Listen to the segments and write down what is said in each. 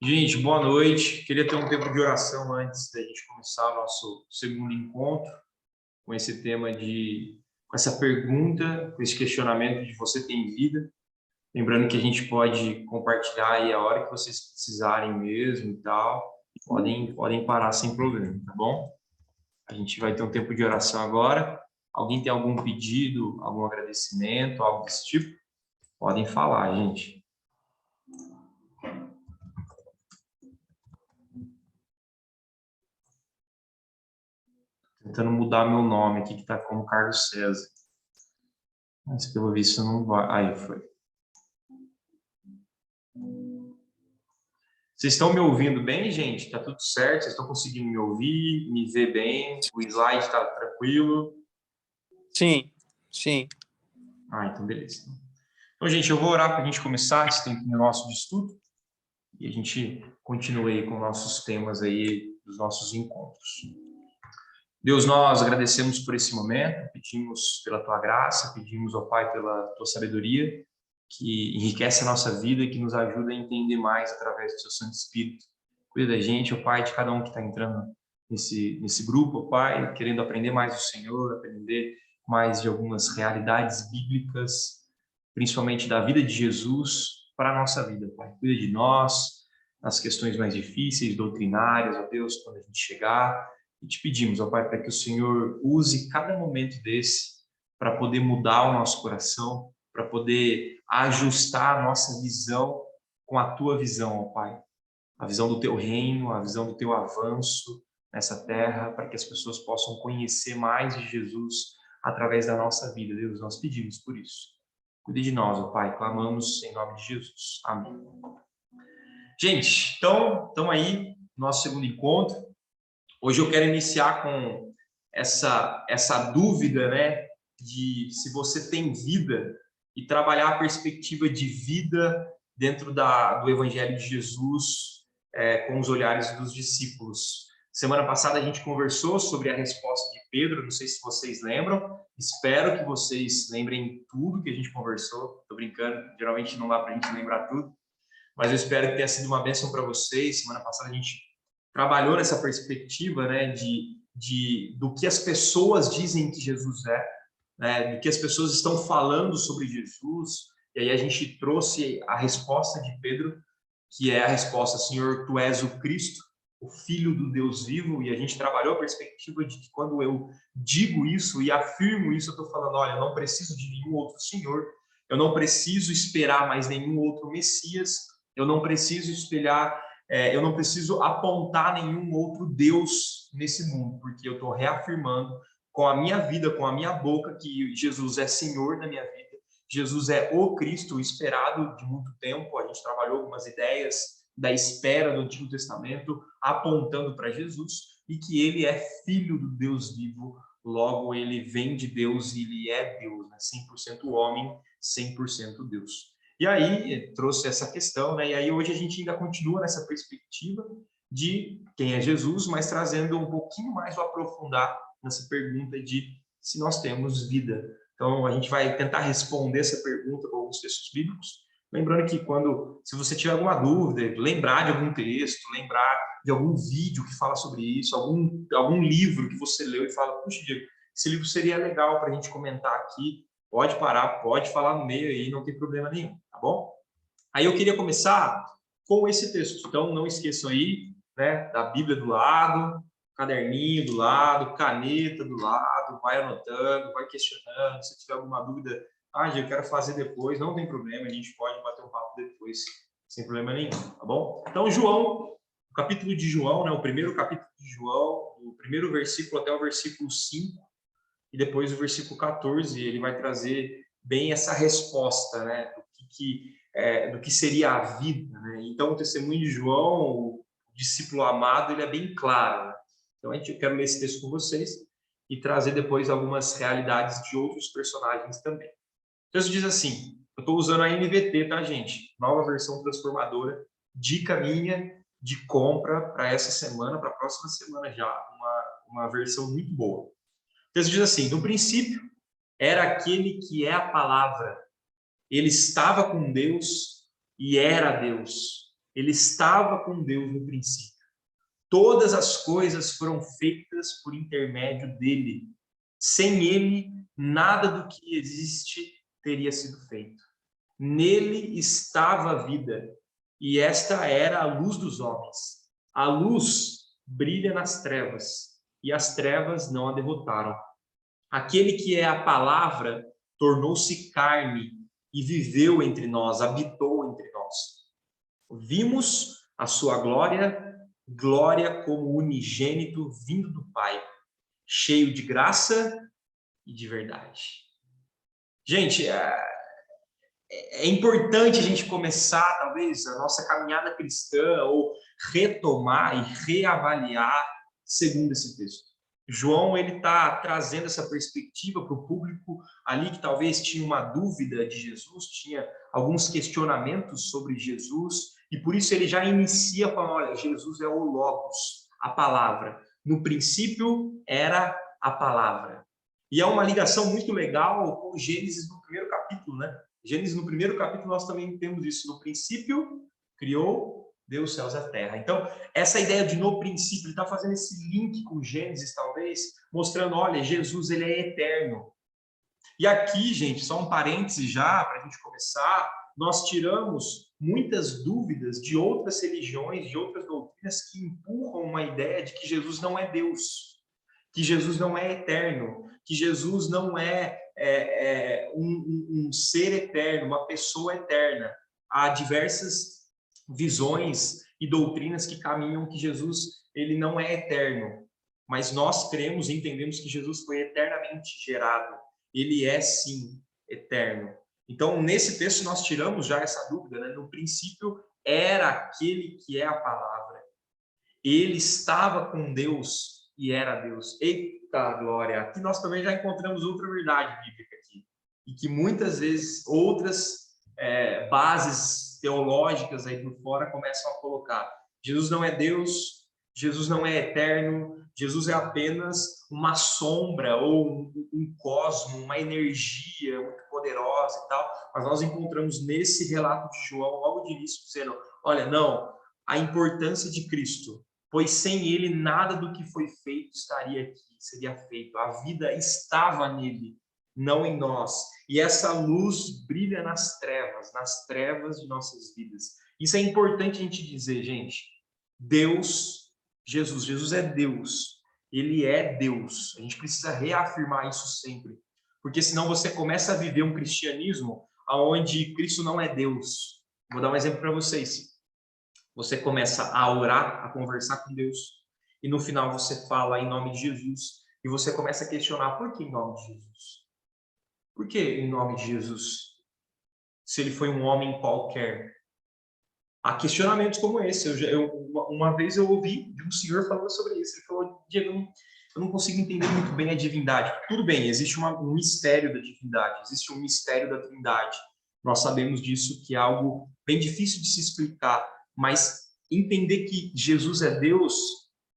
Gente, boa noite. Queria ter um tempo de oração antes da gente começar o nosso segundo encontro com esse tema com essa pergunta, com esse questionamento de você tem vida. Lembrando que a gente pode compartilhar aí a hora que vocês precisarem mesmo e tal. Podem parar sem problema, tá bom? A gente vai ter um tempo de oração agora. Alguém tem algum pedido, algum agradecimento, algo desse tipo? Podem falar, gente. Tentando mudar meu nome aqui, que está como Carlos César. Mas pelo visto não vai. Aí foi. Vocês estão me ouvindo bem, gente? Tá tudo certo? Vocês estão conseguindo me ouvir, me ver bem? O slide está tranquilo? Sim, sim. Então beleza. Então, gente, eu vou orar para a gente começar esse tempo nosso de estudo e a gente continue aí com nossos temas aí dos nossos encontros. Deus, nós agradecemos por esse momento, pedimos pela tua graça, pedimos, ó Pai, pela tua sabedoria, que enriquece a nossa vida e que nos ajuda a entender mais através do seu Santo Espírito. Cuida da gente, ó Pai, de cada um que está entrando nesse grupo, ó Pai, querendo aprender mais do Senhor, aprender mais de algumas realidades bíblicas, principalmente da vida de Jesus, para a nossa vida, Pai. Cuida de nós, nas questões mais difíceis, doutrinárias, ó Deus, quando a gente chegar. E te pedimos, ó Pai, para que o Senhor use cada momento desse para poder mudar o nosso coração, para poder ajustar a nossa visão com a tua visão, ó Pai. A visão do teu reino, a visão do teu avanço nessa terra, para que as pessoas possam conhecer mais de Jesus através da nossa vida. Deus, nós pedimos por isso. Cuide de nós, ó Pai, clamamos em nome de Jesus. Amém. Gente, então, estamos aí, nosso segundo encontro. Hoje eu quero iniciar com essa dúvida, né, de se você tem vida e trabalhar a perspectiva de vida dentro do Evangelho de Jesus com os olhares dos discípulos. Semana passada a gente conversou sobre a resposta de Pedro, não sei se vocês lembram, espero que vocês lembrem tudo que a gente conversou, estou brincando, geralmente não dá para a gente lembrar tudo, mas eu espero que tenha sido uma bênção para vocês. Semana passada a gente trabalhou nessa perspectiva, né, do que as pessoas dizem que Jesus é, né, do que as pessoas estão falando sobre Jesus, e aí a gente trouxe a resposta de Pedro, que é a resposta: Senhor, tu és o Cristo, o Filho do Deus vivo, e a gente trabalhou a perspectiva de que quando eu digo isso e afirmo isso, eu estou falando, olha, eu não preciso de nenhum outro Senhor, eu não preciso esperar mais nenhum outro Messias, eu não preciso eu não preciso apontar nenhum outro Deus nesse mundo, porque eu estou reafirmando com a minha vida, com a minha boca, que Jesus é Senhor da minha vida, Jesus é o Cristo, o esperado de muito tempo. A gente trabalhou algumas ideias da espera do Antigo Testamento, apontando para Jesus, e que ele é Filho do Deus vivo, logo ele vem de Deus e ele é Deus, né? 100% homem, 100% Deus. E aí trouxe essa questão, né? E aí hoje a gente ainda continua nessa perspectiva de quem é Jesus, mas trazendo um pouquinho mais o aprofundar nessa pergunta de se nós temos vida. Então a gente vai tentar responder essa pergunta com alguns textos bíblicos, lembrando que se você tiver alguma dúvida, lembrar de algum texto, lembrar de algum vídeo que fala sobre isso, algum livro que você leu e fala, puxa, Diego, esse livro seria legal para a gente comentar aqui, pode parar, pode falar no meio aí, não tem problema nenhum, tá bom? Aí eu queria começar com esse texto, então não esqueçam aí, né, da Bíblia do lado, caderninho do lado, caneta do lado, vai anotando, vai questionando, se tiver alguma dúvida, eu quero fazer depois, não tem problema, a gente pode bater um papo depois, sem problema nenhum, tá bom? Então, João, o capítulo de João, né, o primeiro capítulo de João, o primeiro versículo até o versículo 5, e depois o versículo 14, ele vai trazer bem essa resposta, né, do que seria a vida, né? Então, o testemunho de João, o discípulo amado, ele é bem claro, né? Então, eu quero ler esse texto com vocês e trazer depois algumas realidades de outros personagens também. O texto diz assim, eu estou usando a NVT, tá, gente? Nova versão transformadora, dica minha de compra para essa semana, para a próxima semana já, uma versão muito boa. O texto diz assim, no princípio era aquele que é a palavra, ele estava com Deus e era Deus. Ele estava com Deus no princípio. Todas as coisas foram feitas por intermédio dele. Sem ele, nada do que existe teria sido feito. Nele estava a vida, e esta era a luz dos homens. A luz brilha nas trevas, e as trevas não a derrotaram. Aquele que é a palavra tornou-se carne e viveu entre nós, habitou entre nós. Vimos a sua glória, glória como unigênito vindo do Pai, cheio de graça e de verdade. Gente, é importante a gente começar, talvez, a nossa caminhada cristã ou retomar e reavaliar segundo esse texto. João, ele está trazendo essa perspectiva para o público ali que talvez tinha uma dúvida de Jesus, tinha alguns questionamentos sobre Jesus, e por isso ele já inicia falando, olha, Jesus é o Logos, a palavra. No princípio era a palavra. E é uma ligação muito legal com Gênesis no primeiro capítulo, né? Gênesis, no primeiro capítulo, nós também temos isso. No princípio, criou Deus os céus e a terra. Então, essa ideia de no princípio, ele está fazendo esse link com Gênesis, talvez, mostrando, olha, Jesus, ele é eterno. E aqui, gente, só um parêntese já, para a gente começar, nós tiramos muitas dúvidas de outras religiões, de outras doutrinas que empurram uma ideia de que Jesus não é Deus, que Jesus não é eterno, que Jesus não é um ser eterno, uma pessoa eterna. Há diversas visões e doutrinas que caminham que Jesus ele não é eterno, mas nós cremos e entendemos que Jesus foi eternamente gerado. Ele é, sim, eterno. Então, nesse texto, nós tiramos já essa dúvida, né? No princípio, era aquele que é a palavra. Ele estava com Deus e era Deus. Eita glória! Aqui nós também já encontramos outra verdade bíblica aqui. E que muitas vezes outras bases teológicas aí por fora começam a colocar. Jesus não é Deus, Jesus não é eterno, Jesus é apenas uma sombra ou um cosmo, uma energia muito poderosa e tal. Mas nós encontramos nesse relato de João, logo de início, dizendo, olha, não, a importância de Cristo, pois sem ele nada do que foi feito estaria aqui, seria feito. A vida estava nele, não em nós. E essa luz brilha nas trevas de nossas vidas. Isso é importante a gente dizer, gente. Deus, Jesus é Deus. Ele é Deus. A gente precisa reafirmar isso sempre. Porque senão você começa a viver um cristianismo onde Cristo não é Deus. Vou dar um exemplo para vocês. Você começa a orar, a conversar com Deus, e no final você fala em nome de Jesus, e você começa a questionar, por que em nome de Jesus? Por que em nome de Jesus? Se ele foi um homem qualquer. Há questionamentos como esse. Uma vez eu ouvi de um senhor falando sobre isso. Ele falou, Diego, eu não consigo entender muito bem a divindade. Tudo bem, existe um mistério da divindade, existe um mistério da Trindade. Nós sabemos disso, que é algo bem difícil de se explicar, mas entender que Jesus é Deus,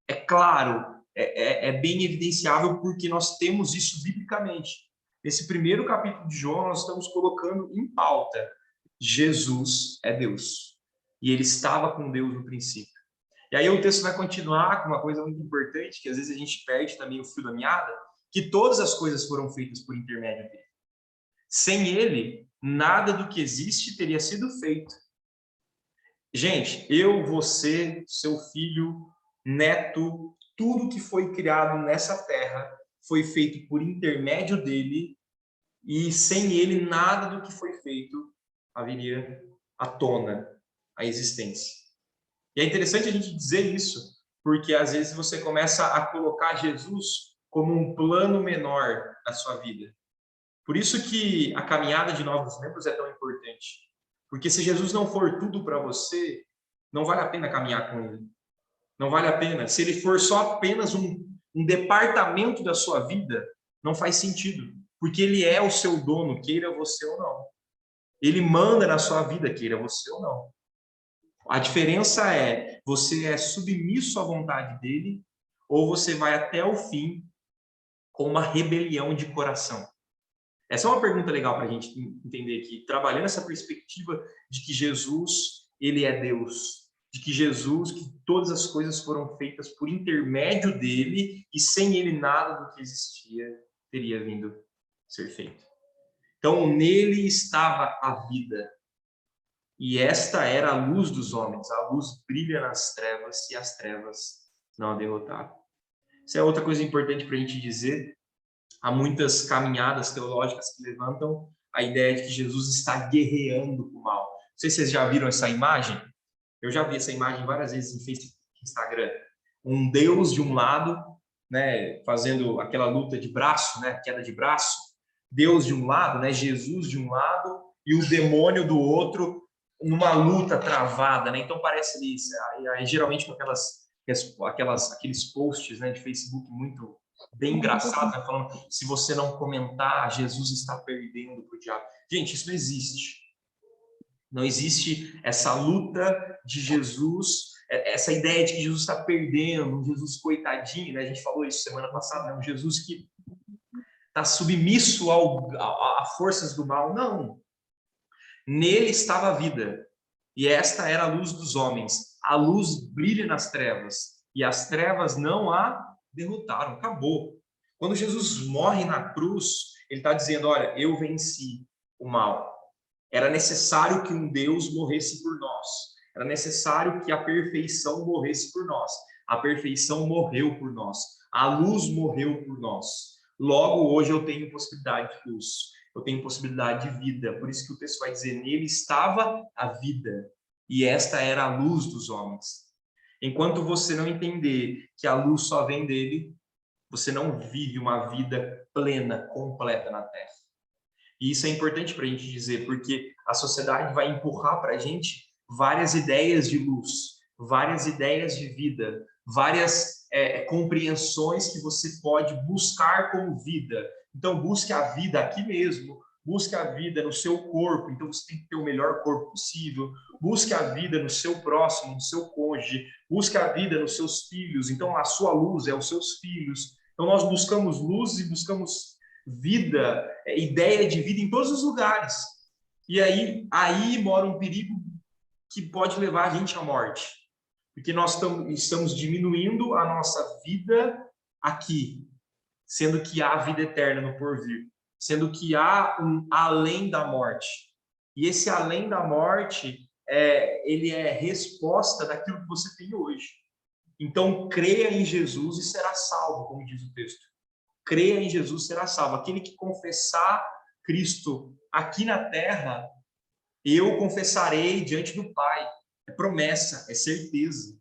é claro, é bem evidenciável, porque nós temos isso biblicamente. Nesse primeiro capítulo de João, nós estamos colocando em pauta, Jesus é Deus. E ele estava com Deus no princípio. E aí o texto vai continuar com uma coisa muito importante, que às vezes a gente perde também o fio da meada, que todas as coisas foram feitas por intermédio dele. Sem ele, nada do que existe teria sido feito. Gente, eu, você, seu filho, neto, tudo que foi criado nessa terra foi feito por intermédio dele, e sem ele, nada do que foi feito haveria à tona a existência. E é interessante a gente dizer isso, porque às vezes você começa a colocar Jesus como um plano menor da sua vida. Por isso que a caminhada de novos membros é tão importante. Porque se Jesus não for tudo para você, não vale a pena caminhar com ele. Não vale a pena. Se ele for só apenas um departamento da sua vida, não faz sentido. Porque ele é o seu dono, queira você ou não. Ele manda na sua vida, queira você ou não. A diferença é, você é submisso à vontade dele ou você vai até o fim com uma rebelião de coração? Essa é uma pergunta legal para a gente entender aqui, trabalhando essa perspectiva de que Jesus, ele é Deus. de que Jesus, que todas as coisas foram feitas por intermédio dele e sem ele nada do que existia teria vindo ser feito. Então, nele estava a vida. E esta era a luz dos homens. A luz brilha nas trevas e as trevas não a derrotaram. Isso é outra coisa importante para a gente dizer. Há muitas caminhadas teológicas que levantam a ideia de que Jesus está guerreando com o mal. Não sei se vocês já viram essa imagem. Eu já vi essa imagem várias vezes em Facebook e Instagram. Um Deus de um lado, né, fazendo aquela luta de braço, né, queda de braço. Deus de um lado, né, Jesus de um lado, e o demônio do outro, numa luta travada, né? Então parece isso. Aí, geralmente com aqueles posts, né, de Facebook muito bem engraçados, né, falando: se você não comentar, Jesus está perdendo para o diabo. Gente, isso não existe. Não existe essa luta de Jesus, essa ideia de que Jesus está perdendo, um Jesus coitadinho, né? A gente falou isso semana passada, né? Um Jesus que está submisso a forças do mal. Não. Nele estava a vida, e esta era a luz dos homens. A luz brilha nas trevas, e as trevas não a derrotaram. Acabou. Quando Jesus morre na cruz, ele está dizendo: olha, eu venci o mal. Era necessário que um Deus morresse por nós. Era necessário que a perfeição morresse por nós. A perfeição morreu por nós. A luz morreu por nós. Logo, hoje eu tenho possibilidade de luz. Eu tenho possibilidade de vida. Por isso que o texto vai dizer: nele estava a vida. E esta era a luz dos homens. Enquanto você não entender que a luz só vem dele, você não vive uma vida plena, completa na Terra. E isso é importante para a gente dizer, porque a sociedade vai empurrar para a gente várias ideias de luz, várias ideias de vida, várias compreensões que você pode buscar como vida. Então, busque a vida aqui mesmo, busque a vida no seu corpo, então você tem que ter o melhor corpo possível, busque a vida no seu próximo, no seu cônjuge, busque a vida nos seus filhos, então a sua luz é os seus filhos. Então, nós buscamos luz e buscamos vida, ideia de vida em todos os lugares. E aí mora um perigo que pode levar a gente à morte. Porque nós estamos diminuindo a nossa vida aqui, sendo que há vida eterna no porvir, sendo que há um além da morte. E esse além da morte, ele é resposta daquilo que você tem hoje. Então, creia em Jesus e será salvo, como diz o texto. Creia em Jesus, será salvo. Aquele que confessar Cristo aqui na terra, eu confessarei diante do Pai. É promessa, é certeza.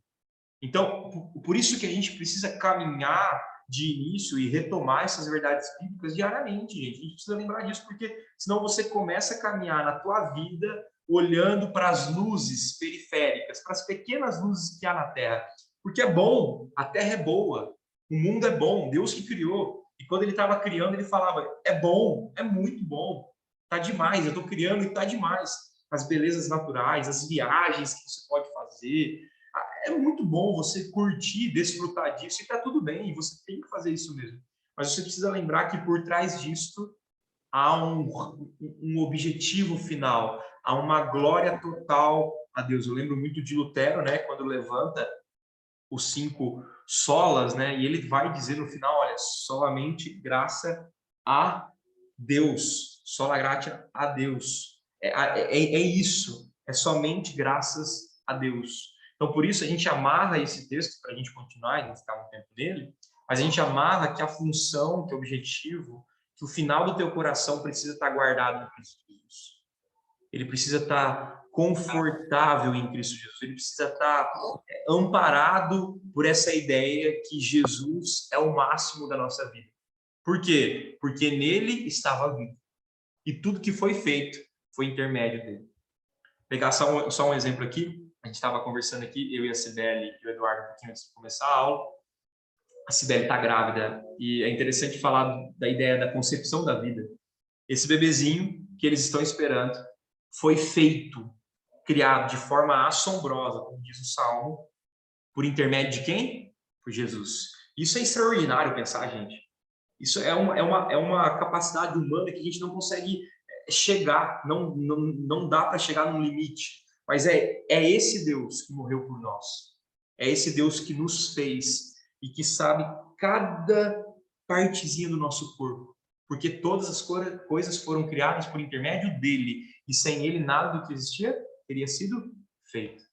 Então, por isso que a gente precisa caminhar de início e retomar essas verdades bíblicas diariamente, gente. A gente precisa lembrar disso, porque senão você começa a caminhar na tua vida olhando para as luzes periféricas, para as pequenas luzes que há na Terra. Porque é bom, a Terra é boa, o mundo é bom, Deus que criou. E quando ele estava criando, ele falava: é bom, é muito bom, tá demais, eu estou criando e tá demais. As belezas naturais, as viagens que você pode fazer, é muito bom você curtir, desfrutar disso, e está tudo bem, você tem que fazer isso mesmo. Mas você precisa lembrar que por trás disso há um objetivo final, há uma glória total a Deus. Eu lembro muito de Lutero, né, quando levanta os 5 solas, né, e ele vai dizer no final: olha, solamente graça a Deus, sola gratia a Deus. É isso, é somente graças a Deus. Então, por isso, a gente amarra esse texto, para a gente continuar e não ficar muito tempo nele, mas a gente amarra que a função, que o objetivo, que o final do teu coração precisa estar guardado em Cristo Jesus. Ele precisa estar confortável em Cristo Jesus. Ele precisa estar amparado por essa ideia que Jesus é o máximo da nossa vida. Por quê? Porque nele estava a vida. E tudo que foi feito foi intermédio dele. Vou pegar só um exemplo aqui. A gente estava conversando aqui, eu e a Cibele e o Eduardo, um pouquinho antes de começar a aula. A Cibele está grávida e é interessante falar da ideia da concepção da vida. Esse bebezinho que eles estão esperando foi feito, criado de forma assombrosa, como diz o Salmo, por intermédio de quem? Por Jesus. Isso é extraordinário pensar, gente. Isso é uma capacidade humana que a gente não consegue chegar, não dá para chegar num limite. Mas é esse Deus que morreu por nós. É esse Deus que nos fez e que sabe cada partezinha do nosso corpo. Porque todas as coisas foram criadas por intermédio dele. E sem ele, nada do que existia teria sido feito.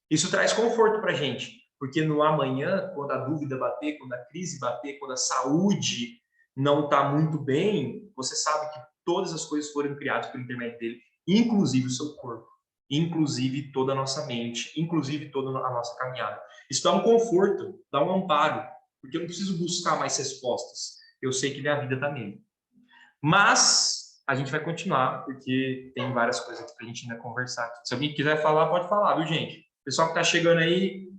Isso traz conforto para a gente. Porque no amanhã, quando a dúvida bater, quando a crise bater, quando a saúde não está muito bem, você sabe que todas as coisas foram criadas por intermédio dele, inclusive o seu corpo, inclusive toda a nossa mente, inclusive toda a nossa caminhada. Isso dá um conforto, dá um amparo, porque eu não preciso buscar mais respostas. Eu sei que minha vida está nele. Mas a gente vai continuar, porque tem várias coisas aqui para a gente ainda conversar. Se alguém quiser falar, pode falar, viu, gente? Pessoal que está chegando aí,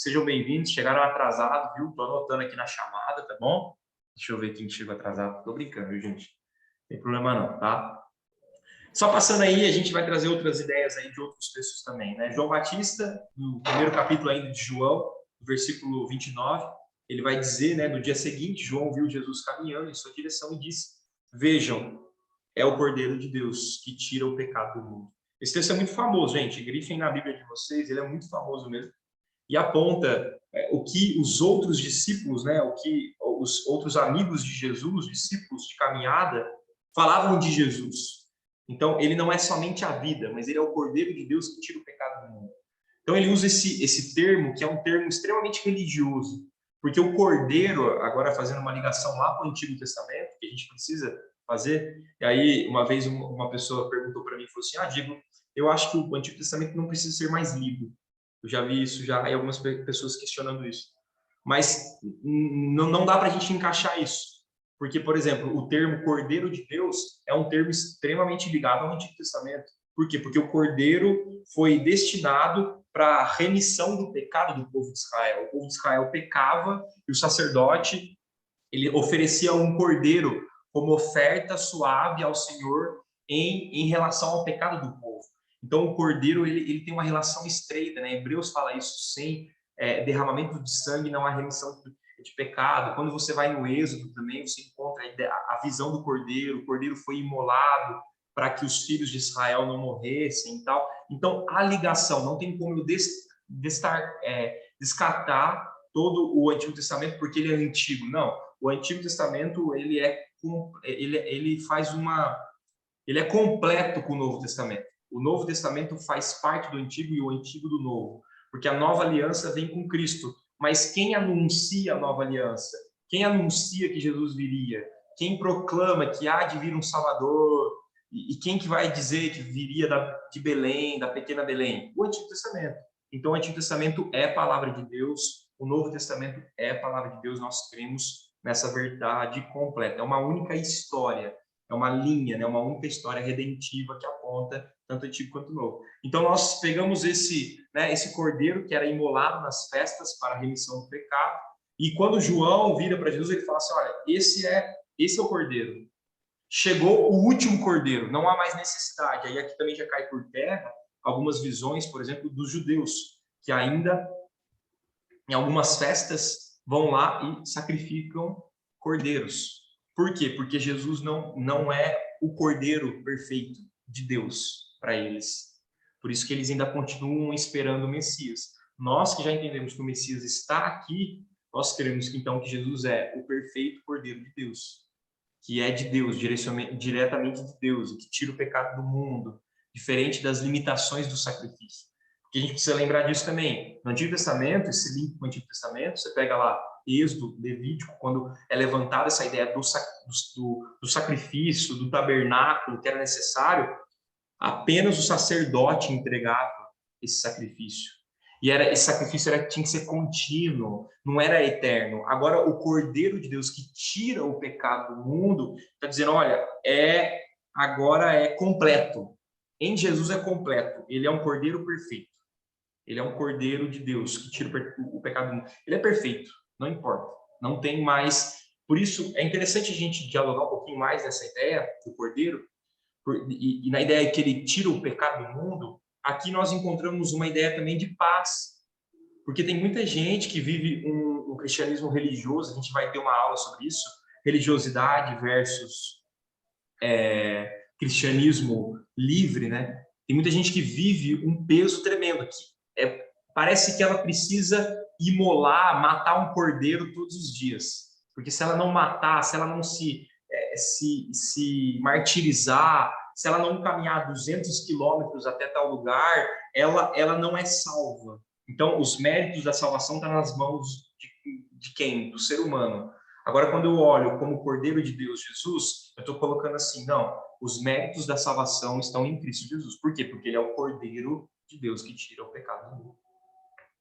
sejam bem-vindos. Chegaram atrasados, viu? Estou anotando aqui na chamada, tá bom? Deixa eu ver quem chegou atrasado. Tô brincando, viu, gente? Não tem problema não, tá? Só passando aí, a gente vai trazer outras ideias aí de outros textos também, né? João Batista, no primeiro capítulo ainda de João, versículo 29, ele vai dizer, né, no dia seguinte, João viu Jesus caminhando em sua direção e disse: vejam, é o Cordeiro de Deus que tira o pecado do mundo. Esse texto é muito famoso, gente. Grifem na Bíblia de vocês, ele é muito famoso mesmo. E aponta o que os outros discípulos, né, o que os outros amigos de Jesus, discípulos de caminhada, falavam de Jesus. Então, ele não é somente a vida, mas ele é o Cordeiro de Deus que tira o pecado do mundo. Então, ele usa esse termo, que é um termo extremamente religioso, porque o Cordeiro, agora fazendo uma ligação lá com o Antigo Testamento, que a gente precisa fazer, e aí uma vez uma pessoa perguntou para mim, falou assim, Diego, eu acho que o Antigo Testamento não precisa ser mais lido. Eu já vi isso já e algumas pessoas questionando isso. Mas não dá para a gente encaixar isso. Porque, por exemplo, o termo Cordeiro de Deus é um termo extremamente ligado ao Antigo Testamento. Por quê? Porque o Cordeiro foi destinado para a remissão do pecado do povo de Israel. O povo de Israel pecava e o sacerdote ele oferecia um cordeiro como oferta suave ao Senhor em relação ao pecado do povo. Então, o cordeiro ele tem uma relação estreita, né? Hebreus fala isso, sem derramamento de sangue não há remissão de pecado. Quando você vai no Êxodo também, você encontra a visão do cordeiro, o cordeiro foi imolado para que os filhos de Israel não morressem e tal. Então, a ligação, não tem como eu descartar todo o Antigo Testamento porque ele é antigo. Não, o Antigo Testamento ele é completo com o Novo Testamento. O Novo Testamento faz parte do Antigo e o Antigo do Novo, porque a nova aliança vem com Cristo. Mas quem anuncia a nova aliança? Quem anuncia que Jesus viria? Quem proclama que há de vir um Salvador? E quem que vai dizer que viria de Belém, da pequena Belém? O Antigo Testamento. Então, o Antigo Testamento é palavra de Deus, o Novo Testamento é palavra de Deus, nós cremos nessa verdade completa. É uma única história, é uma linha, né? Uma única história redentiva que aponta tanto o Antigo quanto o Novo. Então, nós pegamos esse cordeiro que era imolado nas festas para a remissão do pecado, e quando João vira para Jesus, ele fala assim, olha, esse é o cordeiro. Chegou o último cordeiro, não há mais necessidade. Aí aqui também já cai por terra algumas visões, por exemplo, dos judeus, que ainda em algumas festas vão lá e sacrificam cordeiros. Por quê? Porque Jesus não é o cordeiro perfeito de Deus para eles. Por isso que eles ainda continuam esperando o Messias. Nós que já entendemos que o Messias está aqui, nós queremos então que Jesus é o perfeito cordeiro de Deus, que é de Deus, diretamente de Deus, que tira o pecado do mundo, diferente das limitações do sacrifício. Porque a gente precisa lembrar disso também. No Antigo Testamento, esse link com o Antigo Testamento, você pega lá Êxodo, Levítico, quando é levantada essa ideia do sacrifício, do tabernáculo que era necessário, apenas o sacerdote entregava esse sacrifício. E esse sacrifício tinha que ser contínuo, não era eterno. Agora, o Cordeiro de Deus que tira o pecado do mundo, está dizendo, olha, agora é completo. Em Jesus é completo. Ele é um Cordeiro perfeito. Ele é um Cordeiro de Deus que tira o pecado do mundo. Ele é perfeito, não importa. Não tem mais... Por isso, é interessante a gente dialogar um pouquinho mais nessa ideia do Cordeiro, e na ideia que ele tira o pecado do mundo. Aqui nós encontramos uma ideia também de paz, porque tem muita gente que vive um cristianismo religioso, a gente vai ter uma aula sobre isso, religiosidade versus cristianismo livre, né? Tem muita gente que vive um peso tremendo aqui. Parece que ela precisa imolar, matar um cordeiro todos os dias. Porque se ela não matar, se ela não se martirizar, se ela não caminhar 200 quilômetros até tal lugar, ela não é salva. Então, os méritos da salvação estão nas mãos de quem? Do ser humano. Agora, quando eu olho como Cordeiro de Deus, Jesus, eu estou colocando assim, não, os méritos da salvação estão em Cristo Jesus. Por quê? Porque ele é o Cordeiro de Deus que tira o pecado do mundo.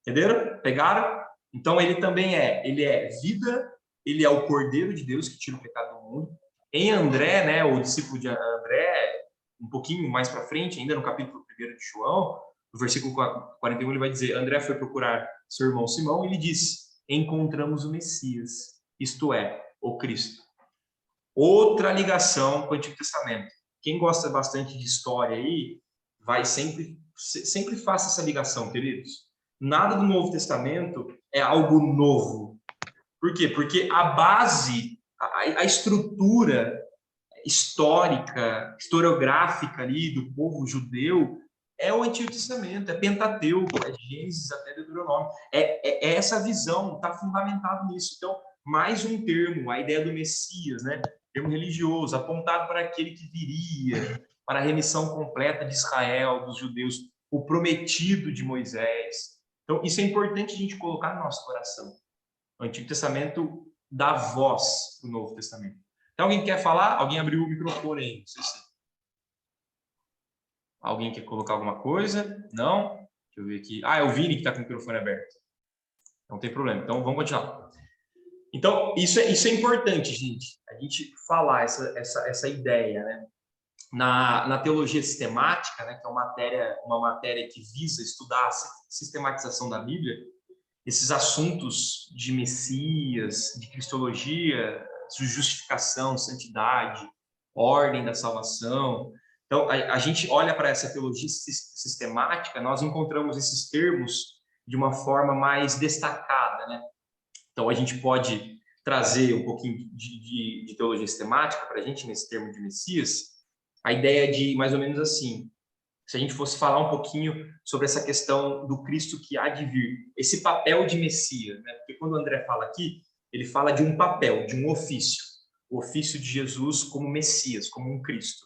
Entenderam? Pegaram? Então, ele é vida, ele é o Cordeiro de Deus que tira o pecado do mundo. Em André, né, o discípulo de André, um pouquinho mais para frente, ainda no capítulo 1 de João, no versículo 41, ele vai dizer, André foi procurar seu irmão Simão e ele disse, encontramos o Messias, isto é, o Cristo. Outra ligação com o Antigo Testamento. Quem gosta bastante de história aí, vai sempre faça essa ligação, queridos. Nada do Novo Testamento é algo novo. Por quê? Porque a base, a estrutura histórica, historiográfica ali do povo judeu é o Antigo Testamento, é Pentateuco, é Gênesis até Deuteronômio. É essa visão, está fundamentado nisso. Então, mais um termo, a ideia do Messias, né? Termo religioso, apontado para aquele que viria, para a remissão completa de Israel, dos judeus, o prometido de Moisés. Então, isso é importante a gente colocar no nosso coração. O Antigo Testamento dá voz para o Novo Testamento. Então, alguém quer falar? Alguém abriu o microfone aí. Não sei se... Alguém quer colocar alguma coisa? Não? Deixa eu ver aqui. Ah, é o Vini que está com o microfone aberto. Não tem problema. Então, vamos continuar. Então, isso é importante, gente. A gente falar essa ideia, né? Na teologia sistemática, né, que é uma matéria que visa estudar a sistematização da Bíblia, esses assuntos de Messias, de cristologia, justificação, santidade, ordem da salvação. Então, a gente olha para essa teologia sistemática, nós encontramos esses termos de uma forma mais destacada, né? Então, a gente pode trazer um pouquinho de teologia sistemática para a gente nesse termo de Messias, a ideia de mais ou menos assim, se a gente fosse falar um pouquinho sobre essa questão do Cristo que há de vir, esse papel de Messias, né? Porque quando o André fala aqui, ele fala de um papel, de um ofício, o ofício de Jesus como Messias, como um Cristo.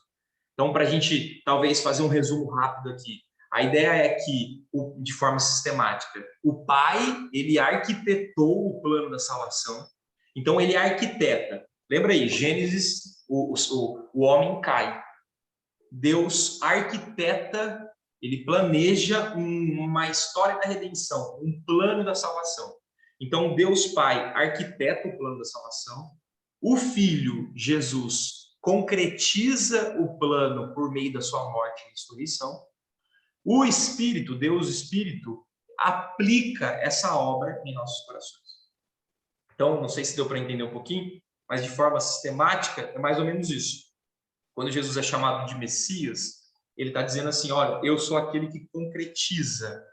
Então, para a gente talvez fazer um resumo rápido aqui, a ideia é que, de forma sistemática, o Pai, ele arquitetou o plano da salvação, então ele arquiteta. Lembra aí, Gênesis, o homem cai. Deus arquiteta, ele planeja uma história da redenção, um plano da salvação. Então, Deus Pai arquiteta o plano da salvação, o Filho, Jesus, concretiza o plano por meio da sua morte e ressurreição, o Espírito, Deus Espírito, aplica essa obra em nossos corações. Então, não sei se deu para entender um pouquinho, mas de forma sistemática, é mais ou menos isso. Quando Jesus é chamado de Messias, ele está dizendo assim, olha, eu sou aquele que concretiza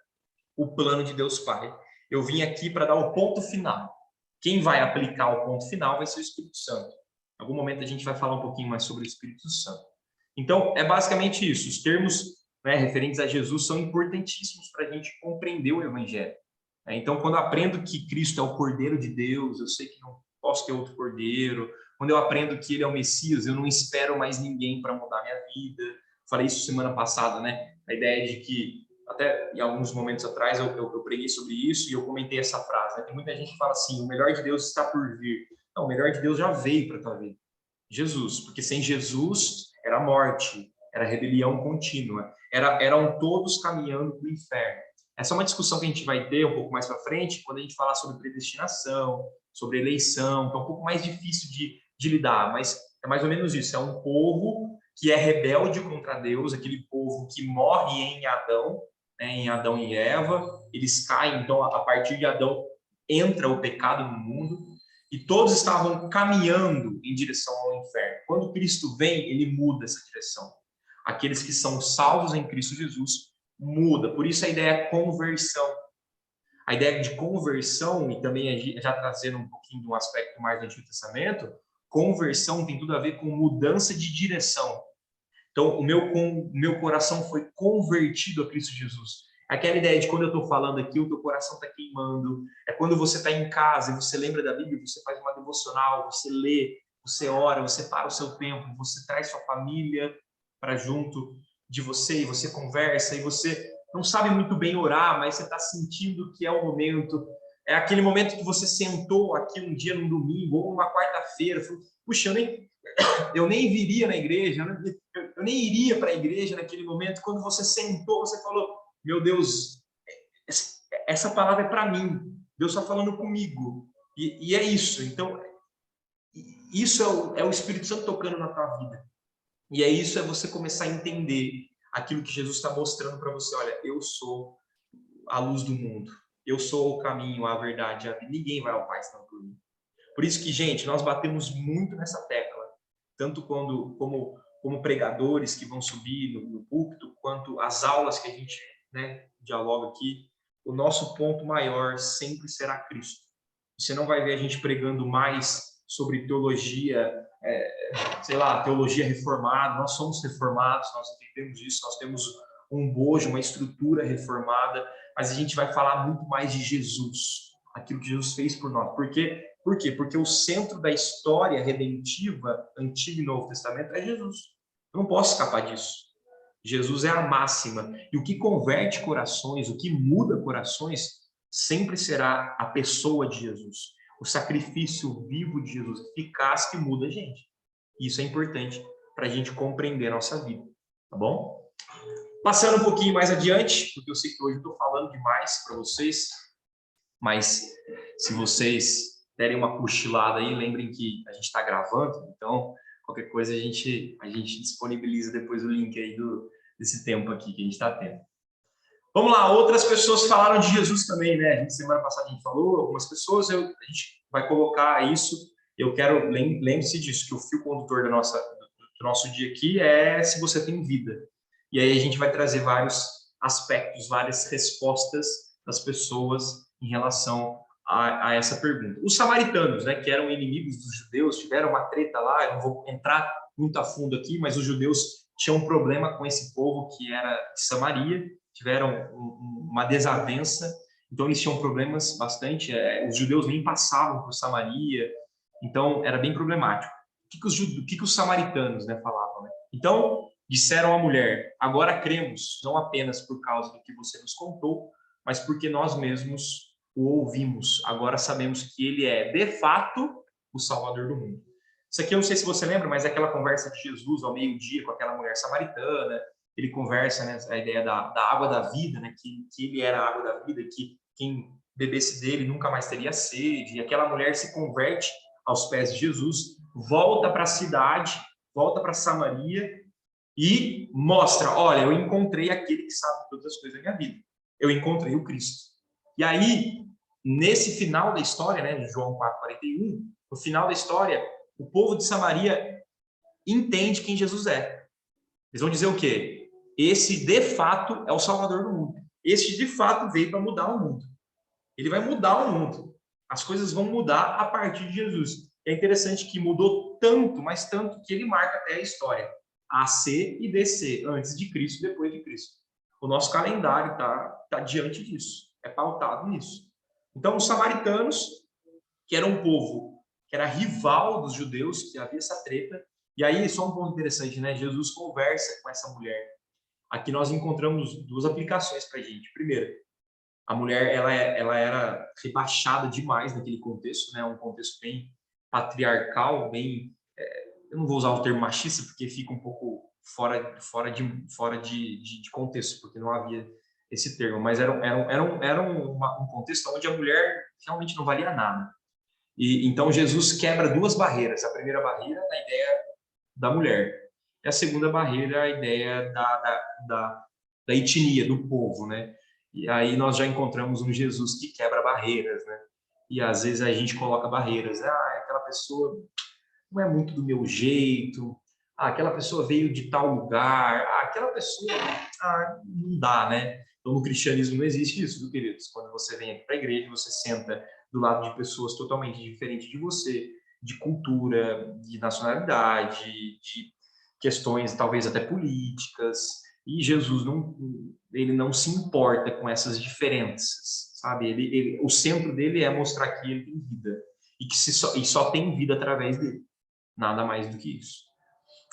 o plano de Deus Pai. Eu vim aqui para dar o ponto final. Quem vai aplicar o ponto final vai ser o Espírito Santo. Em algum momento a gente vai falar um pouquinho mais sobre o Espírito Santo. Então, é basicamente isso. Os termos, né, referentes a Jesus são importantíssimos para a gente compreender o Evangelho. Então, quando eu aprendo que Cristo é o Cordeiro de Deus, eu sei que não posso ter outro Cordeiro. Quando eu aprendo que ele é o Messias, eu não espero mais ninguém para mudar minha vida. Falei isso semana passada, né? A ideia de que, até em alguns momentos atrás, eu preguei sobre isso e eu comentei essa frase. Né? Tem muita gente que fala assim, o melhor de Deus está por vir. Não, o melhor de Deus já veio para a tua vida. Jesus, porque sem Jesus era morte, era rebelião contínua, eram todos caminhando para o inferno. Essa é uma discussão que a gente vai ter um pouco mais para frente, quando a gente falar sobre predestinação, sobre eleição, que é um pouco mais difícil de lidar, mas é mais ou menos isso, é um povo que é rebelde contra Deus, aquele povo que morre em Adão, né, em Adão e Eva, eles caem, então a partir de Adão entra o pecado no mundo, e todos estavam caminhando em direção ao inferno. Quando Cristo vem, ele muda essa direção. Aqueles que são salvos em Cristo Jesus muda. Por isso a ideia é conversão. A ideia de conversão, e também já trazendo um pouquinho de um aspecto mais do Antigo Testamento, conversão tem tudo a ver com mudança de direção. Então, o meu coração foi convertido a Cristo Jesus. Aquela ideia de quando eu estou falando aqui, o teu coração está queimando. É quando você está em casa e você lembra da Bíblia, você faz uma devocional, você lê, você ora, você para o seu tempo, você traz sua família para junto de você e você conversa e você não sabe muito bem orar, mas você está sentindo que é o momento. É aquele momento que você sentou aqui um dia, num domingo ou numa quarta-feira, falou, puxa, eu nem viria na igreja, eu nem iria para a igreja naquele momento. Quando você sentou, você falou, meu Deus, essa palavra é para mim, Deus está falando comigo, e é isso. Então, isso é o Espírito Santo tocando na tua vida, e é isso, é você começar a entender aquilo que Jesus está mostrando para você. Olha, eu sou a luz do mundo, eu sou o caminho, a verdade, a vida. Ninguém vai ao Pai senão por mim. Por isso que, gente, nós batemos muito nessa tecla, tanto como pregadores que vão subir no púlpito, quanto as aulas que a gente, né, dialoga aqui. O nosso ponto maior sempre será Cristo. Você não vai ver a gente pregando mais sobre teologia, sei lá, teologia reformada. Nós somos reformados, nós entendemos isso, nós temos um bojo, uma estrutura reformada, mas a gente vai falar muito mais de Jesus, aquilo que Jesus fez por nós. Por quê? Porque o centro da história redentiva, Antigo e Novo Testamento, é Jesus. Eu não posso escapar disso. Jesus é a máxima. E o que converte corações, o que muda corações, sempre será a pessoa de Jesus. O sacrifício vivo de Jesus, eficaz, que muda a gente. Isso é importante para a gente compreender a nossa vida. Tá bom? Passando um pouquinho mais adiante, porque eu sei que hoje eu estou falando demais para vocês, mas se vocês derem uma cochilada aí, lembrem que a gente está gravando, então qualquer coisa a gente disponibiliza depois o link aí desse tempo aqui que a gente está tendo. Vamos lá, outras pessoas falaram de Jesus também, né? Semana passada a gente falou, algumas pessoas, a gente vai colocar isso. Eu quero, lembre-se disso, que o fio condutor do nosso dia aqui é se você tem vida. E aí a gente vai trazer vários aspectos, várias respostas das pessoas em relação a essa pergunta. Os samaritanos, né, que eram inimigos dos judeus, tiveram uma treta lá, eu não vou entrar muito a fundo aqui, mas os judeus tinham um problema com esse povo que era de Samaria, tiveram uma desavença, então eles tinham problemas bastante, os judeus nem passavam por Samaria, então era bem problemático. O que os samaritanos, né, falavam? Né? Então, disseram à mulher, agora cremos, não apenas por causa do que você nos contou, mas porque nós mesmos o ouvimos. Agora sabemos que ele é, de fato, o Salvador do mundo. Isso aqui eu não sei se você lembra, mas é aquela conversa de Jesus ao meio-dia com aquela mulher samaritana. Ele conversa, né, a ideia da água da vida, né, que ele era a água da vida, que quem bebesse dele nunca mais teria sede. E aquela mulher se converte aos pés de Jesus, volta para a cidade, volta para Samaria e mostra, olha, eu encontrei aquele que sabe todas as coisas da minha vida. Eu encontrei o Cristo. E aí, nesse final da história, né, de João 4,41, no final da história, o povo de Samaria entende quem Jesus é. Eles vão dizer o quê? Esse, de fato, é o Salvador do mundo. Esse, de fato, veio para mudar o mundo. Ele vai mudar o mundo. As coisas vão mudar a partir de Jesus. É interessante que mudou tanto, mas tanto, que ele marca até a história. AC e DC, antes de Cristo e depois de Cristo. O nosso calendário tá diante disso, é pautado nisso. Então, os samaritanos, que era um povo que era rival dos judeus, que havia essa treta, e aí, só um ponto interessante, né? Jesus conversa com essa mulher. Aqui nós encontramos duas aplicações para a gente. Primeiro, a mulher ela era rebaixada demais naquele contexto, né? Um contexto bem patriarcal, bem eu não vou usar o termo machista porque fica um pouco fora de contexto, porque não havia esse termo, mas era um contexto onde a mulher realmente não valia nada. E então Jesus quebra duas barreiras. A primeira barreira é a ideia da mulher, e a segunda barreira é a ideia da etnia, do povo, né? E aí nós já encontramos um Jesus que quebra barreiras, né? E às vezes a gente coloca barreiras. Ah, aquela pessoa não é muito do meu jeito. Ah, aquela pessoa veio de tal lugar. Ah, aquela pessoa não dá, né? Então no cristianismo não existe isso, viu, queridos? Quando você vem aqui para a igreja, você senta do lado de pessoas totalmente diferentes de você, de cultura, de nacionalidade, questões talvez até políticas, e Jesus ele não se importa com essas diferenças, sabe? O centro dele é mostrar que ele tem vida, e que só tem vida através dele, nada mais do que isso.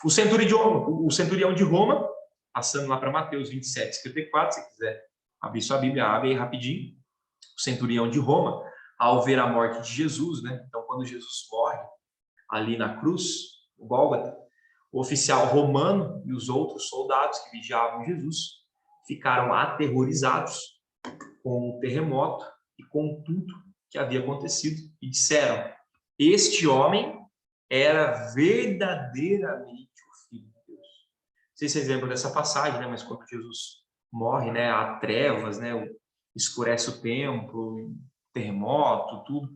O centurião de Roma, passando lá para Mateus 27:54, se quiser abrir sua Bíblia, abre aí rapidinho. O centurião de Roma, ao ver a morte de Jesus, né? Então, quando Jesus morre ali na cruz, o Gólgota, o oficial romano e os outros soldados que vigiavam Jesus ficaram aterrorizados com o terremoto e com tudo que havia acontecido e disseram: este homem era verdadeiramente o Filho de Deus. Não sei se vocês lembram dessa passagem, né? Mas quando Jesus morre, né? Há trevas, né? Escurece o templo, terremoto, tudo.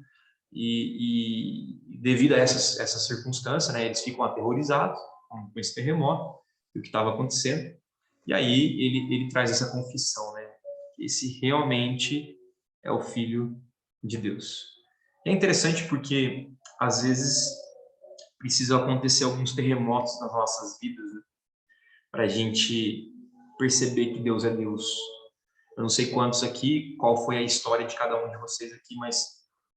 E devido a essa circunstância, né? Eles ficam aterrorizados com esse terremoto e o que estava acontecendo. E aí ele traz essa confissão, né? Esse realmente é o Filho de Deus. É interessante porque às vezes precisa acontecer alguns terremotos nas nossas vidas, né? Para a gente perceber que Deus é Deus. Eu não sei quantos aqui, qual foi a história de cada um de vocês aqui, mas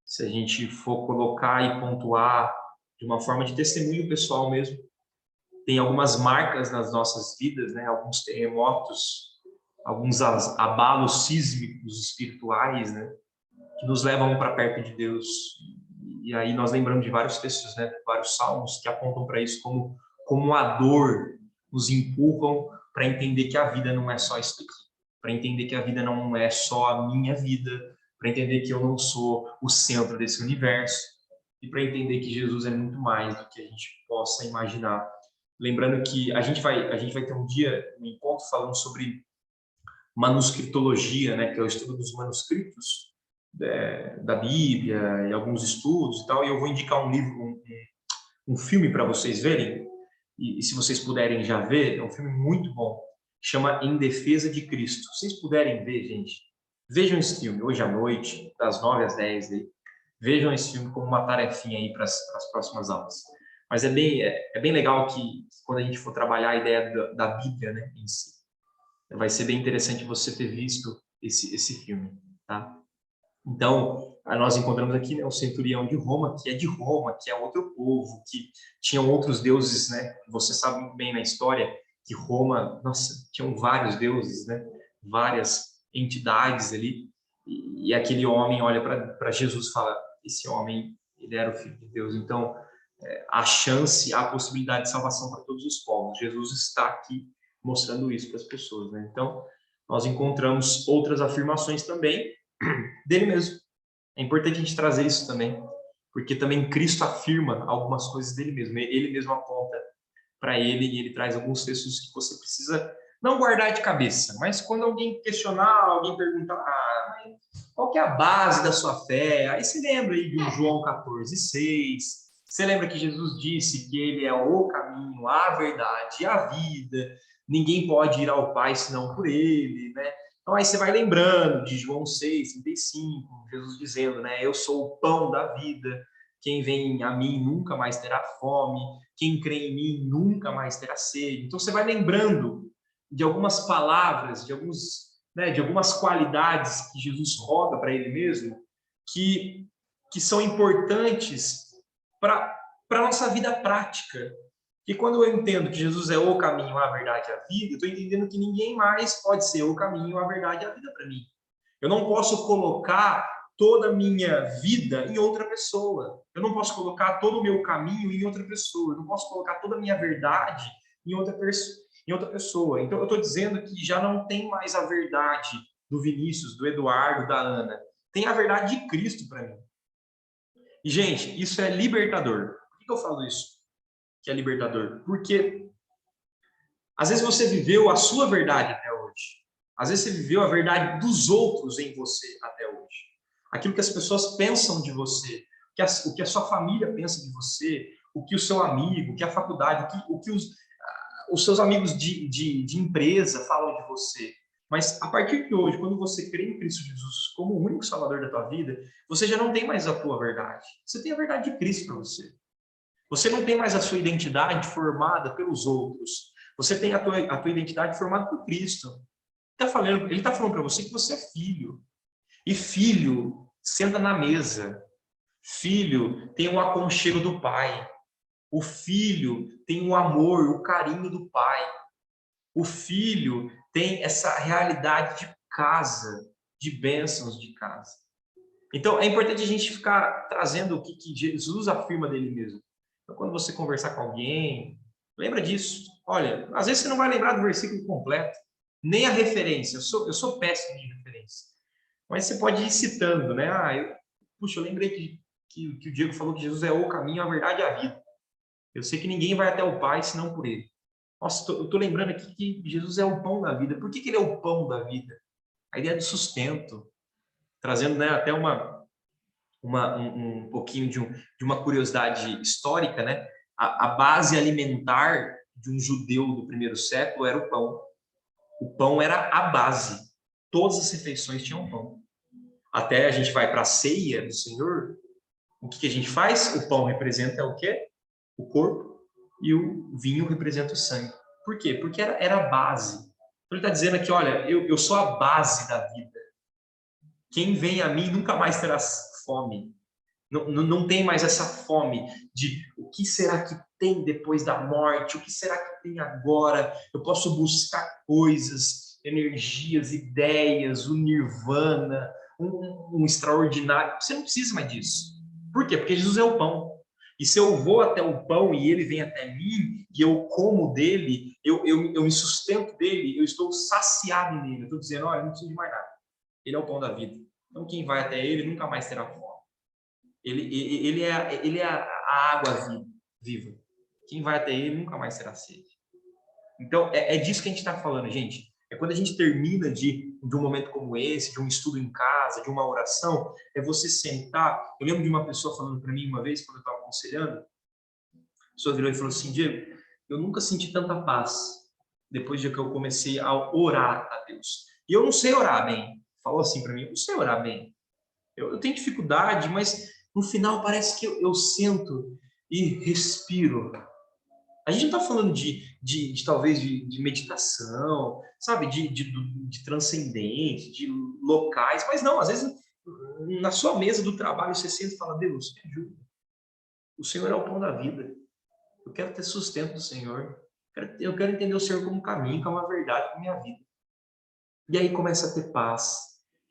se a gente for colocar e pontuar de uma forma de testemunho pessoal mesmo, tem algumas marcas nas nossas vidas, né? Alguns terremotos, alguns abalos sísmicos espirituais, né? Que nos levam para perto de Deus. E aí nós lembramos de vários textos, né? Vários salmos que apontam para isso, como a dor nos empurram para entender que a vida não é só isso aqui, para entender que a vida não é só a minha vida, para entender que eu não sou o centro desse universo e para entender que Jesus é muito mais do que a gente possa imaginar. Lembrando que a gente vai ter um dia, um encontro falando sobre manuscritologia, né, que é o estudo dos manuscritos da Bíblia e alguns estudos e tal, e eu vou indicar um livro, um filme para vocês verem, e se vocês puderem já ver, é um filme muito bom, chama Em Defesa de Cristo. Se vocês puderem ver, gente, vejam esse filme hoje à noite, das 9 às 10, aí. Vejam esse filme como uma tarefinha aí para as próximas aulas. Mas é bem legal que quando a gente for trabalhar a ideia da Bíblia, né, em si, vai ser bem interessante você ter visto esse filme, tá? Então, nós encontramos aqui, né, o centurião de Roma, que é outro povo, que tinham outros deuses, né? Você sabe bem na história que Roma, nossa, tinham vários deuses, né? Várias entidades ali. E aquele homem olha para Jesus e fala: esse homem, ele era o Filho de Deus. Então, a chance, a possibilidade de salvação para todos os povos. Jesus está aqui mostrando isso para as pessoas, né? Então, nós encontramos outras afirmações também dele mesmo. É importante a gente trazer isso também, porque também Cristo afirma algumas coisas dele mesmo. Ele mesmo aponta para ele e ele traz alguns textos que você precisa não guardar de cabeça, mas quando alguém questionar, alguém perguntar, qual que é a base da sua fé? Aí você lembra aí de João 14:6. Você lembra que Jesus disse que ele é o caminho, a verdade e a vida. Ninguém pode ir ao Pai senão por ele, né? Então aí você vai lembrando de João 6:35, Jesus dizendo, né? Eu sou o pão da vida. Quem vem a mim nunca mais terá fome. Quem crê em mim nunca mais terá sede. Então você vai lembrando de algumas palavras, de algumas qualidades que Jesus roga para ele mesmo, que são importantes para a nossa vida prática. E quando eu entendo que Jesus é o caminho, a verdade e a vida, eu estou entendendo que ninguém mais pode ser o caminho, a verdade e a vida para mim. Eu não posso colocar toda a minha vida em outra pessoa. Eu não posso colocar todo o meu caminho em outra pessoa. Eu não posso colocar toda a minha verdade em outra pessoa. Então, eu estou dizendo que já não tem mais a verdade do Vinícius, do Eduardo, da Ana. Tem a verdade de Cristo para mim. E, gente, isso é libertador. Por que eu falo isso? Que é libertador? Porque às vezes você viveu a sua verdade até hoje. Às vezes você viveu a verdade dos outros em você até hoje. Aquilo que as pessoas pensam de você, o que a sua família pensa de você, o que o seu amigo, o que a faculdade, o que os seus amigos de empresa falam de você. Mas a partir de hoje, quando você crê em Cristo Jesus como o único salvador da tua vida, você já não tem mais a tua verdade. Você tem a verdade de Cristo para você. Você não tem mais a sua identidade formada pelos outros. Você tem a tua identidade formada por Cristo. Ele está falando para você que você é filho. E filho senta na mesa. Filho tem o aconchego do pai. O filho tem o amor, o carinho do pai. O filho tem essa realidade de casa, de bênçãos de casa. Então, é importante a gente ficar trazendo o que Jesus afirma dele mesmo. Então, quando você conversar com alguém, lembra disso. Olha, às vezes você não vai lembrar do versículo completo, nem a referência. Eu sou péssimo de referência. Mas você pode ir citando, né? Puxa, eu lembrei que o Diego falou que Jesus é o caminho, a verdade e a vida. Eu sei que ninguém vai até o Pai senão por ele. Nossa, eu estou lembrando aqui que Jesus é o pão da vida. Por que ele é o pão da vida? A ideia do sustento, trazendo, né, até um pouquinho de uma curiosidade histórica, né? A base alimentar de um judeu do primeiro século era o pão. O pão era a base. Todas as refeições tinham pão. Até a gente vai para a ceia do Senhor, o que a gente faz? O pão representa o quê? O corpo, e o vinho representa o sangue. Por quê? Porque era a base. Então ele está dizendo aqui, olha, eu sou a base da vida. Quem vem a mim nunca mais terá fome. Não tem mais essa fome de o que será que tem depois da morte, o que será que tem agora. Eu posso buscar coisas, energias, ideias, o nirvana, um extraordinário. Você não precisa mais disso. Por quê? Porque Jesus é o pão. E se eu vou até o pão e ele vem até mim, e eu como dele, eu me sustento dele, eu estou saciado nele. Eu estou dizendo, olha, eu não preciso de mais nada. Ele é o pão da vida. Então quem vai até ele nunca mais terá fome. Ele é a água viva. Quem vai até ele nunca mais terá sede. Então, é disso que a gente está falando, gente. É quando a gente termina de um momento como esse, de um estudo em casa, de uma oração, é você sentar. Eu lembro de uma pessoa falando para mim uma vez, quando eu estava aconselhando, a pessoa virou e falou assim, Diego, eu nunca senti tanta paz depois de que eu comecei a orar a Deus. E eu não sei orar bem. Falou assim para mim, eu não sei orar bem. Eu tenho dificuldade, mas no final parece que eu sento e respiro. A gente não está falando talvez de meditação, sabe, de transcendente, de locais, mas não, às vezes na sua mesa do trabalho você senta e fala, Deus, me ajuda. O Senhor é o pão da vida. Eu quero ter sustento do Senhor. Eu quero entender o Senhor como caminho, como a verdade para minha vida. E aí começa a ter paz.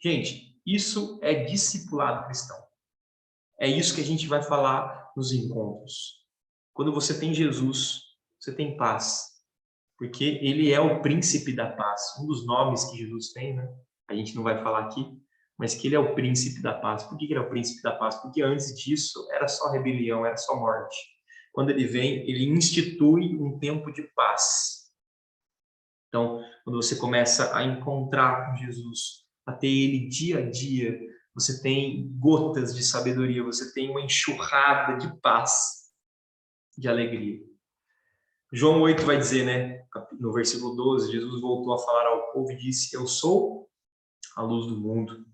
Gente, isso é discipulado cristão. É isso que a gente vai falar nos encontros. Quando você tem Jesus, você tem paz. Porque ele é o príncipe da paz. Um dos nomes que Jesus tem, né? A gente não vai falar aqui, mas que ele é o príncipe da paz. Por que ele é o príncipe da paz? Porque antes disso era só rebelião, era só morte. Quando ele vem, ele institui um tempo de paz. Então, quando você começa a encontrar com Jesus, a ter ele dia a dia, você tem gotas de sabedoria, você tem uma enxurrada de paz, de alegria. João 8 vai dizer, né, no versículo 12, Jesus voltou a falar ao povo e disse, eu sou a luz do mundo.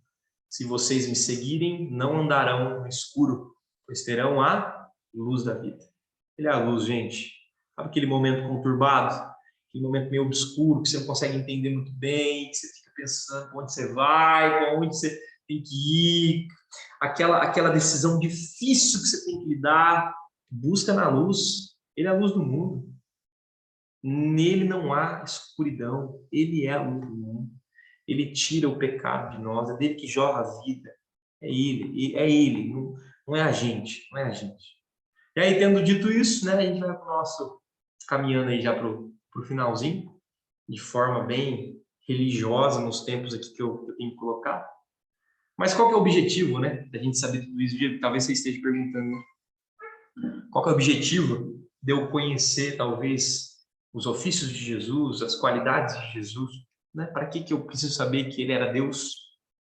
Se vocês me seguirem, não andarão no escuro, pois terão a luz da vida. Ele é a luz, gente. Sabe aquele momento conturbado? Aquele momento meio obscuro, que você não consegue entender muito bem, que você fica pensando para onde você vai, para onde você tem que ir, aquela decisão difícil que você tem que lidar. Busca na luz. Ele é a luz do mundo. Nele não há escuridão. Ele é a luz do mundo. Ele tira o pecado de nós. É dele que jorra a vida. É ele. Não é a gente. Não é a gente. E aí, tendo dito isso, né, a gente vai para o nosso, caminhando aí já para o finalzinho, de forma bem religiosa nos tempos aqui que eu tenho que colocar. Mas qual que é o objetivo, né, da gente saber tudo isso? Talvez você esteja perguntando, né? Qual que é o objetivo de eu conhecer, talvez, os ofícios de Jesus, as qualidades de Jesus, né? Para que eu preciso saber que ele era Deus?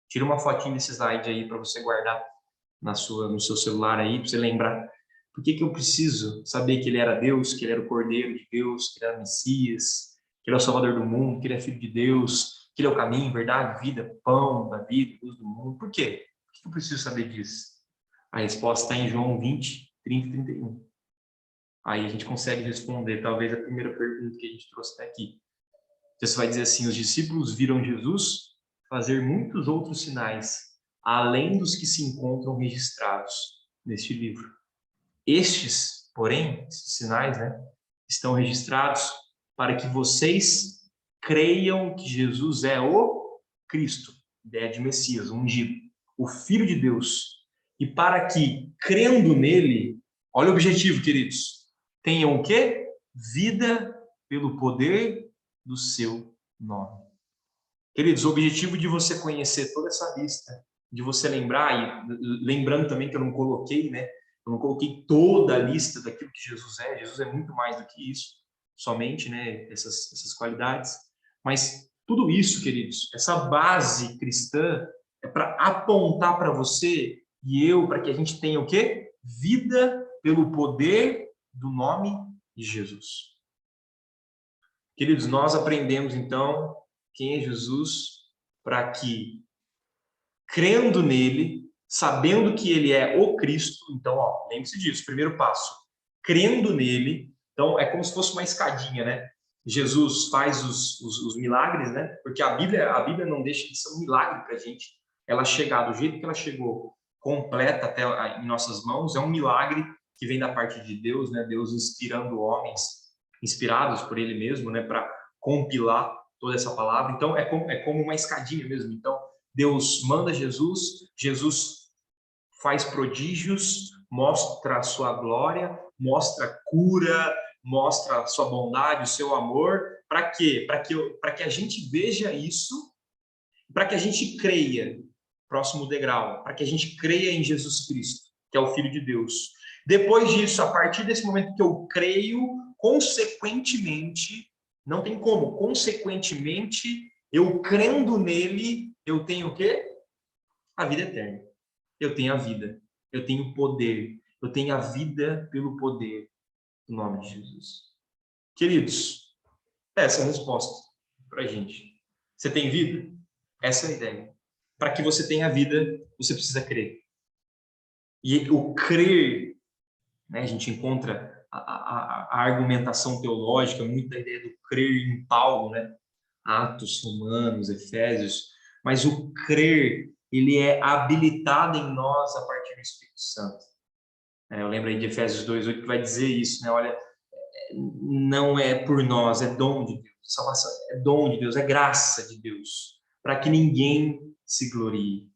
Tira uma fotinha desse slide aí para você guardar no seu celular aí, para você lembrar. Por que eu preciso saber que ele era Deus, que ele era o Cordeiro de Deus, que ele era o Messias, que ele é o Salvador do mundo, que ele é Filho de Deus, que ele é o caminho, verdade, vida, pão da vida, luz do mundo? Por quê? Por que eu preciso saber disso? A resposta está em João 20, 30 e 31. Aí a gente consegue responder, talvez, a primeira pergunta que a gente trouxe até aqui. Você vai dizer assim, os discípulos viram Jesus fazer muitos outros sinais, além dos que se encontram registrados neste livro. Estes, porém, esses sinais, né, estão registrados para que vocês creiam que Jesus é o Cristo, ideia de Messias, o ungido, o Filho de Deus. E para que, crendo nele, olha o objetivo, queridos, tenham o quê? Vida pelo poder do seu nome. Queridos, o objetivo de você conhecer toda essa lista, de você lembrar, e lembrando também que eu não coloquei, né? Eu não coloquei toda a lista daquilo que Jesus é. Jesus é muito mais do que isso, somente, né? Essas qualidades. Mas tudo isso, queridos, essa base cristã é para apontar para você e eu, para que a gente tenha o quê? Vida pelo poder do nome de Jesus. Queridos, nós aprendemos então quem é Jesus para que, crendo nele, sabendo que ele é o Cristo, então, lembre-se disso, primeiro passo, crendo nele, então é como se fosse uma escadinha, né? Jesus faz os milagres, né? Porque a Bíblia não deixa de ser um milagre para a gente. Ela chegar do jeito que ela chegou, completa até em nossas mãos, é um milagre que vem da parte de Deus, né? Deus inspirando homens, inspirados por ele mesmo, né? Para compilar toda essa palavra. Então, é como uma escadinha mesmo. Então, Deus manda Jesus, Jesus faz prodígios, mostra a sua glória, mostra a cura, mostra a sua bondade, o seu amor. Para quê? Para que a gente veja isso, para que a gente creia, próximo degrau, para que a gente creia em Jesus Cristo, que é o Filho de Deus. Depois disso, a partir desse momento que eu creio, consequentemente, não tem como, consequentemente, eu crendo nele, eu tenho o quê? A vida eterna. Eu tenho a vida, eu tenho poder, eu tenho a vida pelo poder do nome de Jesus. Queridos, essa é a resposta para a gente. Você tem vida? Essa é a ideia. Para que você tenha vida, você precisa crer. E o crer, né, a gente encontra a argumentação teológica, muito da ideia do crer em Paulo, né? Atos, Romanos, Efésios, mas o crer, ele é habilitado em nós a partir do Espírito Santo. Eu lembro aí de Efésios 2:8 que vai dizer isso, né? Olha, não é por nós, é dom de Deus. Salvação é dom de Deus, é graça de Deus, para que ninguém se glorie.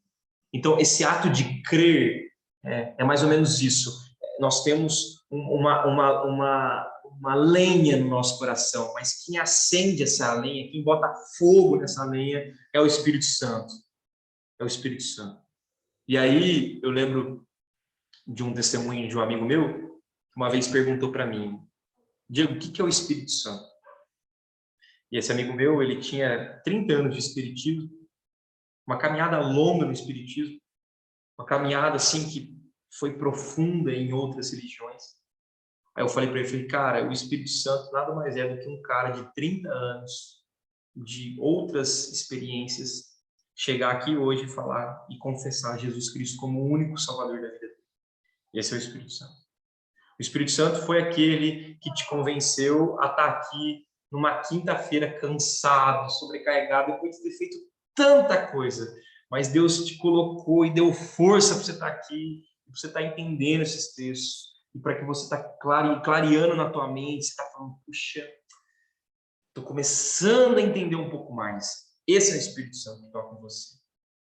Então, esse ato de crer é mais ou menos isso. Nós temos uma lenha no nosso coração, mas quem acende essa lenha, quem bota fogo nessa lenha é o Espírito Santo. É o Espírito Santo. E aí, eu lembro de um testemunho de um amigo meu, que uma vez perguntou para mim, Diego, o que é o Espírito Santo? E esse amigo meu, ele tinha 30 anos de espiritismo, uma caminhada longa no espiritismo, uma caminhada assim que foi profunda em outras religiões. Aí eu falei para ele, cara, o Espírito Santo nada mais é do que um cara de 30 anos, de outras experiências, chegar aqui hoje e falar e confessar Jesus Cristo como o único Salvador da vida dele. Esse é o Espírito Santo. O Espírito Santo foi aquele que te convenceu a estar aqui numa quinta-feira cansado, sobrecarregado, depois de ter feito tanta coisa. Mas Deus te colocou e deu força para você estar aqui, para você estar entendendo esses textos, e para que você está clareando na tua mente, você está falando, puxa, estou começando a entender um pouco mais. Esse é o Espírito Santo que toca em você.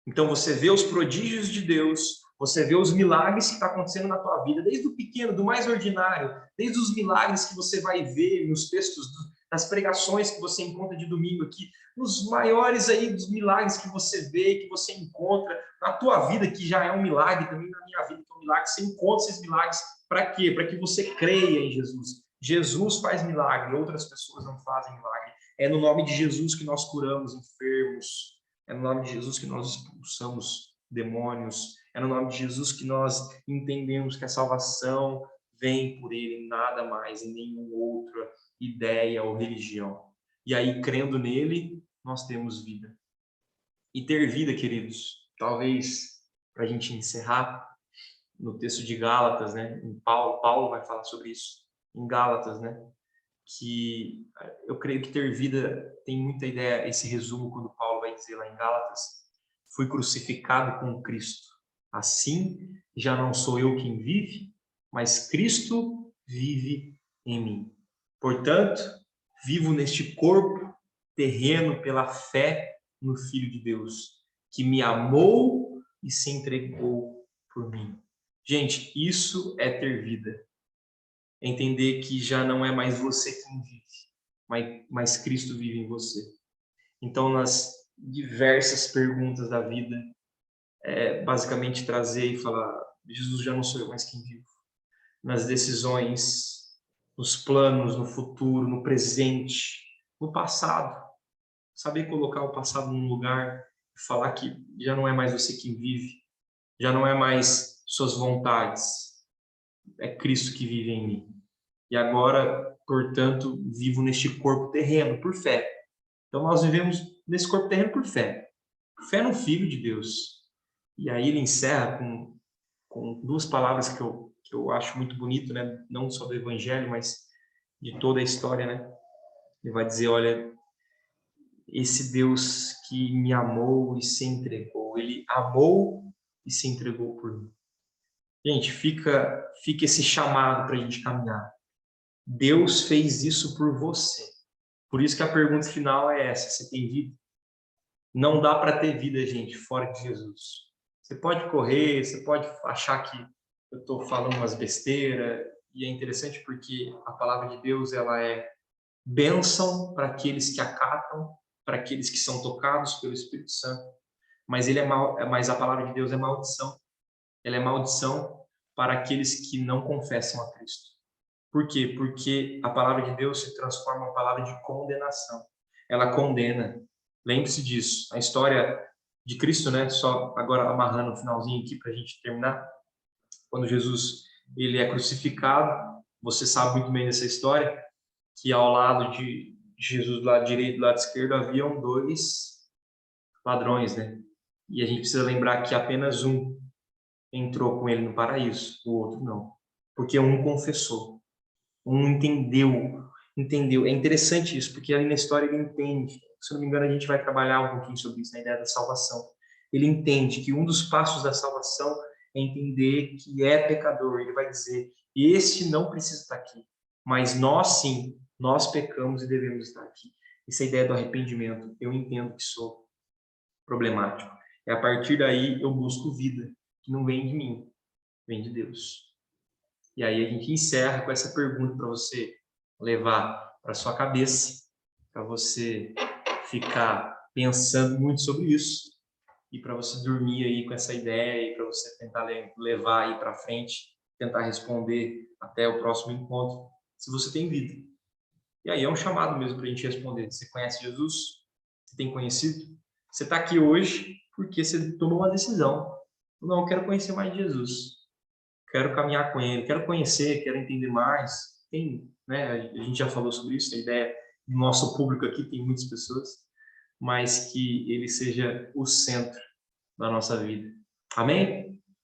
Então você vê os prodígios de Deus, você vê os milagres que estão acontecendo na tua vida, desde o pequeno, do mais ordinário, desde os milagres que você vai ver nos textos, nas pregações que você encontra de domingo aqui, nos maiores aí dos milagres que você vê, que você encontra na tua vida, que já é um milagre, também na minha vida, que é um milagre, você encontra esses milagres, para quê? Para que você creia em Jesus. Jesus faz milagre, outras pessoas não fazem milagre. É no nome de Jesus que nós curamos enfermos, é no nome de Jesus que nós expulsamos demônios. É no nome de Jesus que nós entendemos que a salvação vem por ele, nada mais, em nenhuma outra ideia ou religião. E aí, crendo nele, nós temos vida. E ter vida, queridos, talvez, para a gente encerrar, no texto de Gálatas, né? Paulo vai falar sobre isso. em Gálatas, né? Que eu creio que ter vida tem muita ideia, esse resumo quando Paulo vai dizer lá em Gálatas: fui crucificado com Cristo. Assim, já não sou eu quem vive, mas Cristo vive em mim. Portanto, vivo neste corpo terreno pela fé no Filho de Deus, que me amou e se entregou por mim. Gente, isso é ter vida. Entender que já não é mais você quem vive, mas Cristo vive em você. Então, nas diversas perguntas da vida, basicamente trazer e falar: Jesus, já não sou eu mais quem vivo. Nas decisões, nos planos, no futuro, no presente, no passado. Saber colocar o passado num lugar e falar que já não é mais você quem vive, já não é mais suas vontades, é Cristo que vive em mim. E agora, portanto, vivo neste corpo terreno por fé. Então nós vivemos nesse corpo terreno por fé. Fé no Filho de Deus. E aí ele encerra com duas palavras que eu acho muito bonito, né? Não só do Evangelho, mas de toda a história, né? Ele vai dizer: olha, esse Deus que me amou e se entregou, ele amou e se entregou por mim. Gente, fica esse chamado para a gente caminhar. Deus fez isso por você. Por isso que a pergunta final é essa: você tem vida? Não dá para ter vida, gente, fora de Jesus. Você pode correr, você pode achar que eu estou falando umas besteiras, e é interessante porque a palavra de Deus, ela é bênção para aqueles que acatam, para aqueles que são tocados pelo Espírito Santo. Mas mas a palavra de Deus é maldição. Ela é maldição para aqueles que não confessam a Cristo. Por quê? Porque a palavra de Deus se transforma em uma palavra de condenação. Ela condena. Lembre-se disso. A história de Cristo, né? Só agora amarrando o finalzinho aqui para a gente terminar. Quando Jesus ele é crucificado, você sabe muito bem dessa história, que ao lado de Jesus, do lado direito e do lado esquerdo, haviam dois ladrões, né? E a gente precisa lembrar que apenas um entrou com ele no paraíso, o outro não. Porque um confessou. Um entendeu. É interessante isso, porque ali na história ele entende. Se não me engano, a gente vai trabalhar um pouquinho sobre isso, na ideia da salvação. Ele entende que um dos passos da salvação é entender que é pecador. Ele vai dizer: este não precisa estar aqui, mas nós sim, nós pecamos e devemos estar aqui. Essa ideia do arrependimento, eu entendo que sou problemático. E a partir daí eu busco vida, que não vem de mim, vem de Deus. E aí a gente encerra com essa pergunta para você levar para sua cabeça, para você ficar pensando muito sobre isso e para você dormir aí com essa ideia e para você tentar levar aí para frente, tentar responder até o próximo encontro, se você tem vida. E aí é um chamado mesmo para a gente responder. Você conhece Jesus? Você tem conhecido? Você está aqui hoje porque você tomou uma decisão. Não, eu quero conhecer mais de Jesus. Quero caminhar com ele, quero conhecer, quero entender mais. Tem, né, a gente já falou sobre isso, a ideia do nosso público aqui, tem muitas pessoas, mas que ele seja o centro da nossa vida. Amém?